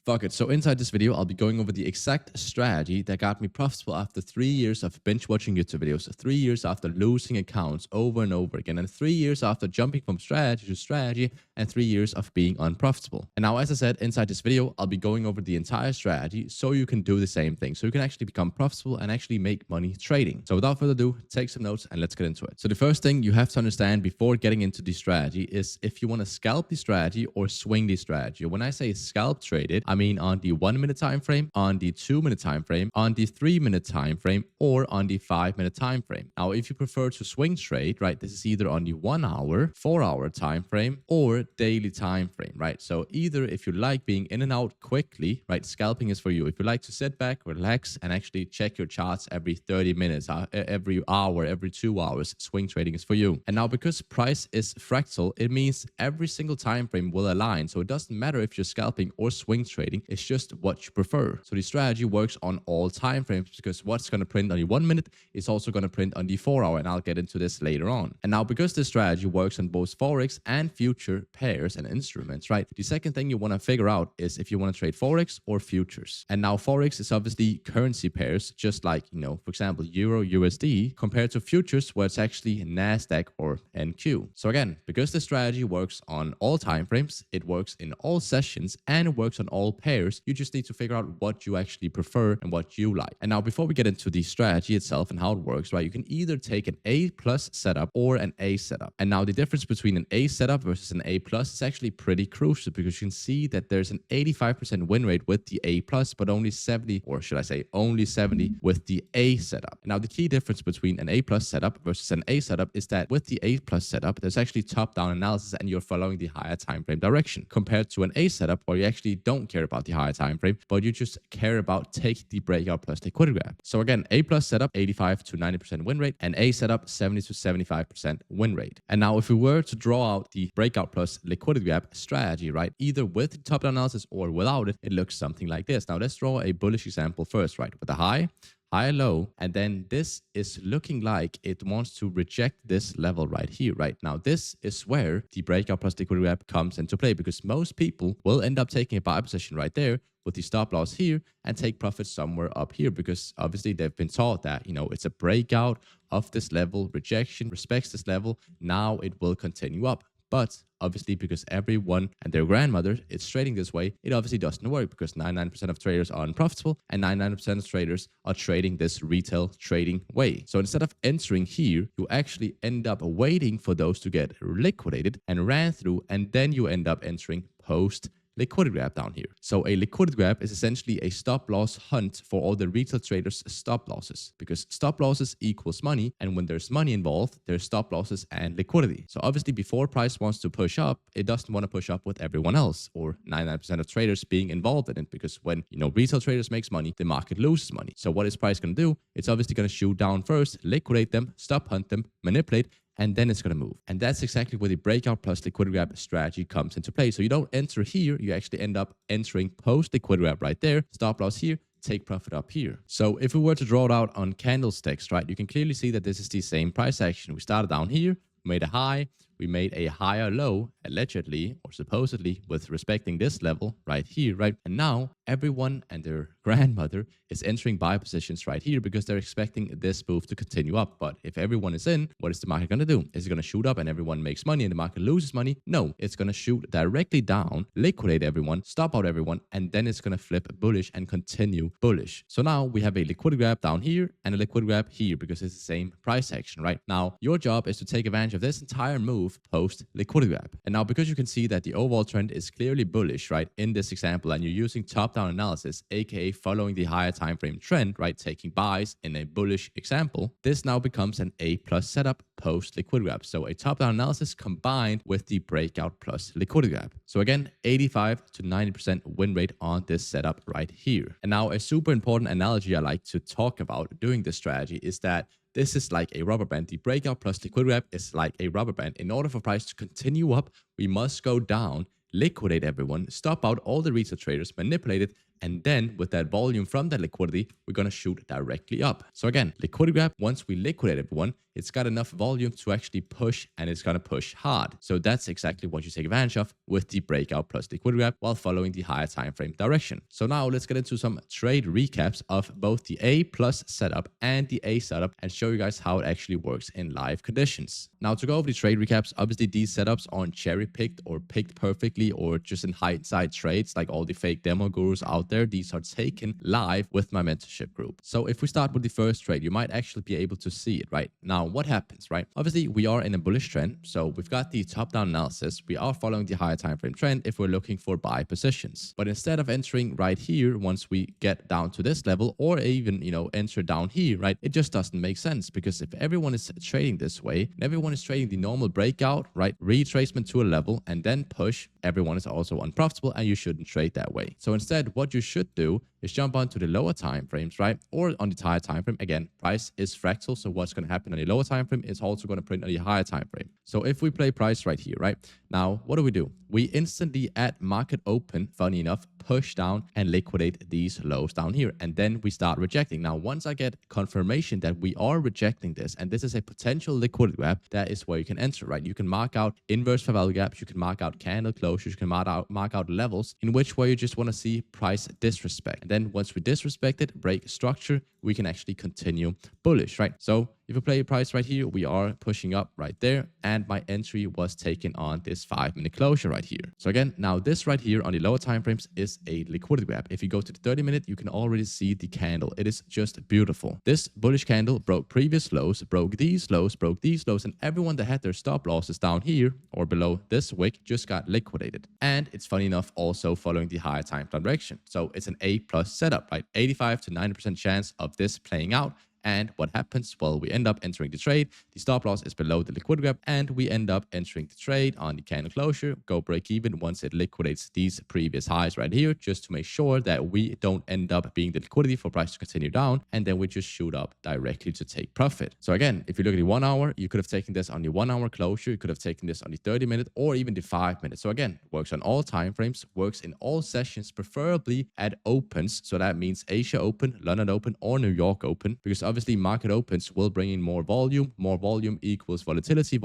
Fuck it. So inside this video, I'll be going over the exact strategy that got me profitable after 3 years of binge watching YouTube videos, 3 years after losing accounts over and over again, and 3 years after jumping from strategy to strategy, and 3 years of being unprofitable. And now, as I said, inside this video, I'll be going over the entire strategy so you can do the same thing. So you can actually become profitable and actually make money trading. So without further ado, take some notes and let's get into it. So the first thing you have to understand before getting into the strategy is if you want to scalp the strategy or swing the strategy. When I say scalp trade it, I mean on the 1 minute time frame, on the 2 minute time frame, on the 3 minute time frame, or on the 5 minute time frame. Now, if you prefer to swing trade, right, this is either on the 1 hour, 4 hour time frame, or daily time frame, right? So either if you like being in and out quickly, right, scalping is for you. If you like to sit back, relax, and actually check your charts every 30 minutes, every hour, every 2 hours, swing trading is for you. And now, because price is fractal, it means every single time frame will align. So it doesn't matter if you're scalping or swing trading, it's just what you prefer. So the strategy works on all time frames because what's going to print on the 1 minute is also going to print on the 4 hour, and I'll get into this later on. And now, because this strategy works on both forex and future pairs and instruments, right, the second thing you want to figure out is if you want to trade forex or futures. And now, forex is obviously currency pairs, just like, for example, euro USD, compared to futures where it's actually NASDAQ or NQ. So again, because the strategy works on all time frames, it works in all sessions, and it works on all pairs, you just need to figure out what you actually prefer and what you like. And now, before we get into the strategy itself and how it works, right, you can either take an A plus setup or an A setup. And now the difference between an A setup versus an A plus is actually pretty crucial because you can see that there's an 85% win rate with the A plus, but only 70, or should I say only 70 with the A setup. Now, the key difference between an A plus setup versus an A setup is that with the A plus setup, there's actually top-down analysis and you're following the higher time frame direction compared to an A setup where you actually don't care about the higher time frame, but you just care about take the breakout plus liquidity grab. So again, A plus setup, 85 to 90% win rate, and A setup, 70 to 75% win rate. And now, if we were to draw out the breakout plus liquidity grab strategy, right, either with the top-down analysis or without it, it looks something like this. Now, let's draw a bullish example first, right, with a high, low, and then this is looking like it wants to reject this level right here. Right now, this is where the breakout plus liquidity grab comes into play because most people will end up taking a buy position right there with the stop loss here and take profit somewhere up here because obviously they've been taught that, it's a breakout of this level, rejection, respects this level, now it will continue up. But obviously, because everyone and their grandmother is trading this way, it obviously doesn't work because 99% of traders are unprofitable and 99% of traders are trading this retail trading way. So instead of entering here, you actually end up waiting for those to get liquidated and ran through, and then you end up entering post liquidity grab down here. So a liquidity grab is essentially a stop loss hunt for all the retail traders' stop losses because stop losses equals money, and when there's money involved, there's stop losses and liquidity. So obviously, before price wants to push up, it doesn't want to push up with everyone else or 99% of traders being involved in it because when retail traders makes money, the market loses money. So what is price going to do? It's obviously going to shoot down first, liquidate them, stop hunt them, manipulate, and then it's going to move. And that's exactly where the breakout plus liquidity grab strategy comes into play. So you don't enter here, you actually end up entering post liquidity grab right there, stop loss here, take profit up here. So if we were to draw it out on candlesticks, right, you can clearly see that this is the same price action. We started down here, made a high, we made a higher low, allegedly or supposedly, with respecting this level right here, right? And now everyone and their grandmother is entering buy positions right here because they're expecting this move to continue up. But if everyone is in, what is the market going to do? Is it going to shoot up and everyone makes money and the market loses money? No, it's going to shoot directly down, liquidate everyone, stop out everyone, and then it's going to flip bullish and continue bullish. So now we have a liquidity grab down here and a liquidity grab here because it's the same price action, right? Now, your job is to take advantage of this entire move post liquidity grab. And now, because you can see that the overall trend is clearly bullish, right, in this example, and you're using top-down analysis, aka following the higher time frame trend, right, taking buys in a bullish example, this now becomes an A plus setup post liquidity grab. So a top-down analysis combined with the breakout plus liquidity grab. So again, 85 to 90% win rate on this setup right here. And now, a super important analogy I like to talk about doing this strategy is that this is like a rubber band. The breakout plus liquidity grab is like a rubber band. In order for price to continue up, we must go down, liquidate everyone, stop out all the retail traders, manipulate it, And then with that volume from that liquidity, we're going to shoot directly up. So again, liquidity grab, once we liquidate everyone, it's got enough volume to actually push, and it's going to push hard. So that's exactly what you take advantage of with the breakout plus liquidity grab while following the higher time frame direction. So now let's get into some trade recaps of both the A plus setup and the A setup and show you guys how it actually works in live conditions. Now to go over the trade recaps, obviously these setups aren't cherry picked or picked perfectly or just in hindsight trades like all the fake demo gurus out there. These are taken live with my mentorship group. So if we start with the first trade, you might actually be able to see it right now. What happens, right? Obviously we are in a bullish trend, so we've got the top down analysis. We are following the higher time frame trend if we're looking for buy positions, but instead of entering right here once we get down to this level, or even enter down here, right, it just doesn't make sense, because if everyone is trading this way and everyone is trading the normal breakout, right, retracement to a level and then push, everyone is also unprofitable and you shouldn't trade that way. So instead what you should do is jump onto the lower time frames, right, or on the higher time frame. Again, price is fractal, so what's going to happen on the lower time frame is also going to print on the higher time frame. So if we play price right here, right, now what do? We instantly at market open, funny enough, push down and liquidate these lows down here, and then we start rejecting. Now once I get confirmation that we are rejecting this and this is a potential liquidity grab, that is where you can enter, right? You can mark out inverse fair value gaps, you can mark out candle closures, you can mark out levels in which way you just want to see price disrespect. And then once we disrespect it, break structure, we can actually continue bullish, right? So if we play price right here, we are pushing up right there, and my entry was taken on this 5-minute closure right here. So again, now this right here on the lower time frames is a liquidity grab. If you go to the 30-minute, you can already see the candle. It is just beautiful. This bullish candle broke previous lows, broke these lows, and everyone that had their stop losses down here or below this wick just got liquidated. And it's funny enough also following the higher time direction. So it's an A plus setup, right? 85 to 90% chance of this playing out. And what happens? Well, we end up entering the trade. The stop loss is below the liquidity grab, and we end up entering the trade on the candle closure, go break even once it liquidates these previous highs right here, just to make sure that we don't end up being the liquidity for price to continue down, and then we just shoot up directly to take profit. So again, if you look at the 1 hour, you could have taken this on the 1 hour closure, you could have taken this on the 30-minute or even the 5-minute. So again, works on all time frames, works in all sessions, preferably at opens. So that means Asia open, London open, or New York open, because obviously market opens will bring in more volume equals volatility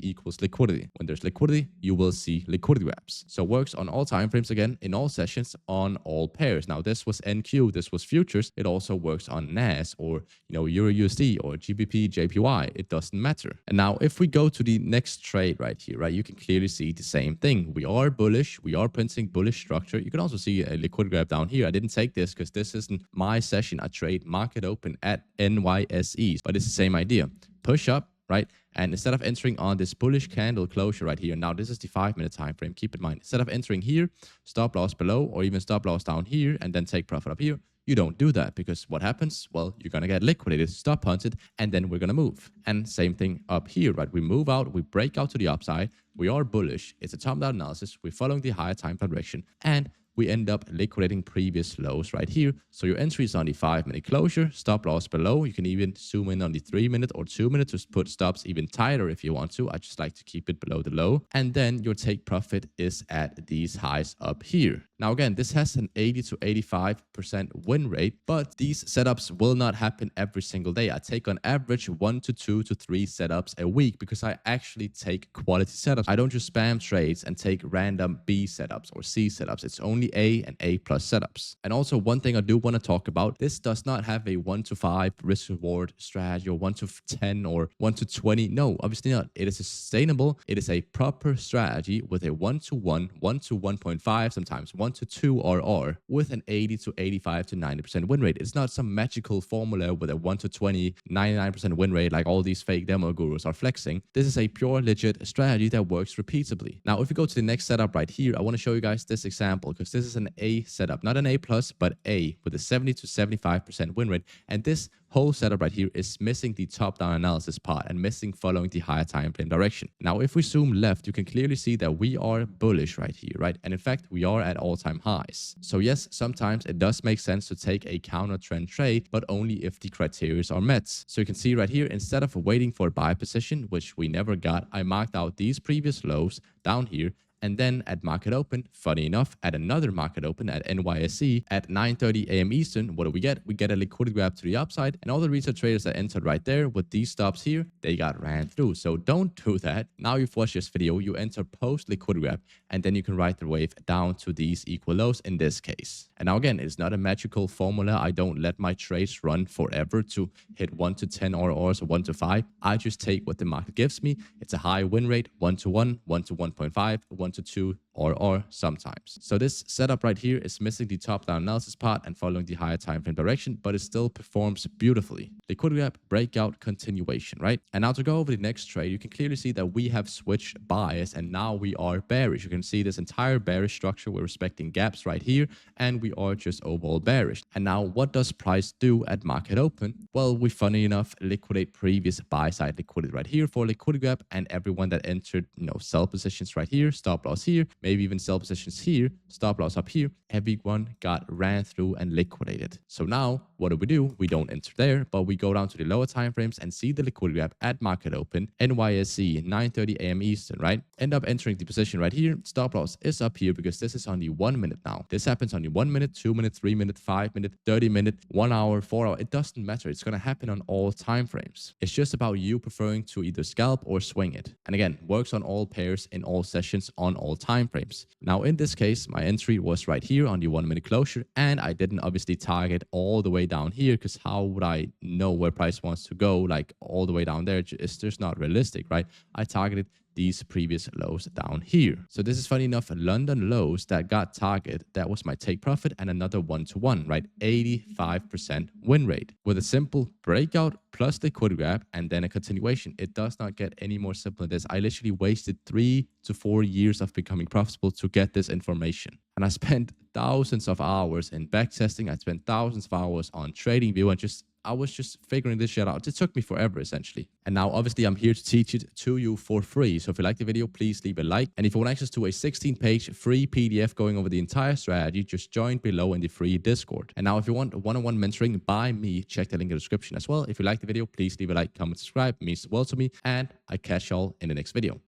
equals liquidity. When there's liquidity, you will see liquidity grabs. So works on all time frames, again, in all sessions, on all pairs. Now this was NQ, this was futures. It also works on NAS or Euro USD or GBP JPY. It doesn't matter. And now if we go to the next trade right here, right, you can clearly see the same thing. We are bullish, we are printing bullish structure. You can also see a liquidity grab down here. I didn't take this because this isn't my session. I trade market open at NYSE, but it's the same idea. Push up, right? And instead of entering on this bullish candle closure right here, now this is the 5-minute time frame, keep in mind, instead of entering here, stop loss below or even stop loss down here and then take profit up here, you don't do that, because what happens? Well, you're going to get liquidated, stop hunted, and then we're going to move. And same thing up here, right? We move out, we break out to the upside, we are bullish, it's a top-down analysis, we're following the higher time direction, and we end up liquidating previous lows right here. So your entry is on the 5-minute closure, stop loss below. You can even zoom in on the 3-minute or 2-minute to put stops even tighter if you want to. I just like to keep it below the low. And then your take profit is at these highs up here. Now again, this has an 80 to 85% win rate, but these setups will not happen every single day. I take on average 1 to 2 to 3 setups a week because I actually take quality setups. I don't just spam trades and take random B setups or C setups. It's only A and A plus setups. And also one thing I do want to talk about, this does not have a 1 to 5 risk reward strategy or 1 to 10 or 1 to 20. No, obviously not. It is sustainable. It is a proper strategy with a 1 to 1, 1 to 1.5, sometimes 1 to 2 RR with an 80 to 85 to 90% win rate. It's not some magical formula with a 1 to 20, 99% win rate like all these fake demo gurus are flexing. This is a pure legit strategy that works repeatably. Now, if we go to the next setup right here, I want to show you guys this example because this is an A setup, not an A plus, but A with a 70 to 75% win rate. And this whole setup right here is missing the top-down analysis part and missing following the higher time frame direction. Now, if we zoom left, you can clearly see that we are bullish right here, right? And in fact, we are at all-time highs. So yes, sometimes it does make sense to take a counter trend trade, but only if the criteria are met. So you can see right here, instead of waiting for a buy position, which we never got, I marked out these previous lows down here, And then at market open, funny enough, at another market open at NYSE at 9:30 a.m. Eastern, what do we get? We get a liquidity grab to the upside, and all the retail traders that entered right there with these stops here, they got ran through. So don't do that. Now you've watched this video, you enter post liquidity grab, and then you can ride the wave down to these equal lows in this case. And now again, it's not a magical formula. I don't let my trades run forever to hit 1 to 10 RRs or 1 to 5. I just take what the market gives me. It's a high win rate, 1 to 1, 1 to 1.5, 1 to 2, or sometimes. So this setup right here is missing the top-down analysis part and following the higher time frame direction, but it still performs beautifully. Liquidity gap, breakout, continuation, right? And now to go over the next trade, you can clearly see that we have switched bias and now we are bearish. You can see this entire bearish structure. We're respecting gaps right here and we are just overall bearish. And now what does price do at market open? Well, we funny enough liquidate previous buy side liquidity right here for liquidity gap, and everyone that entered, sell positions right here, stop loss here, maybe even sell positions here, stop loss up here, everyone got ran through and liquidated. So now what do? We don't enter there, but we go down to the lower time frames and see the liquidity gap at market open, NYSE 9:30 a.m. Eastern, right? End up entering the position right here. Stop loss is up here because this is on the 1 minute now. This happens on the 1 minute, 2 minute, 3 minute, 5 minute, 30 minute, 1 hour, 4 hour. It doesn't matter. It's going to happen on all time frames. It's just about you preferring to either scalp or swing it. And again, works on all pairs in all sessions on all time frames. Now in this case, my entry was right here on the 1 minute closure, and I didn't obviously target all the way down here because how would I know where price wants to go like all the way down there? It's just not realistic, right? I targeted these previous lows down here. So this is funny enough, London lows that got target. That was my take profit and another 1 to 1, right? 85% win rate with a simple breakout plus liquidity grab and then a continuation. It does not get any more simple than this. I literally wasted 3 to 4 years of becoming profitable to get this information. And I spent thousands of hours in backtesting. I spent thousands of hours on TradingView and I was just figuring this shit out. It took me forever, essentially. And now, obviously, I'm here to teach it to you for free. So if you like the video, please leave a like. And if you want access to a 16-page free PDF going over the entire strategy, just join below in the free Discord. And now, if you want one-on-one mentoring by me, check the link in the description as well. If you like the video, please leave a like, comment, subscribe. It means the world to me. And I catch y'all in the next video.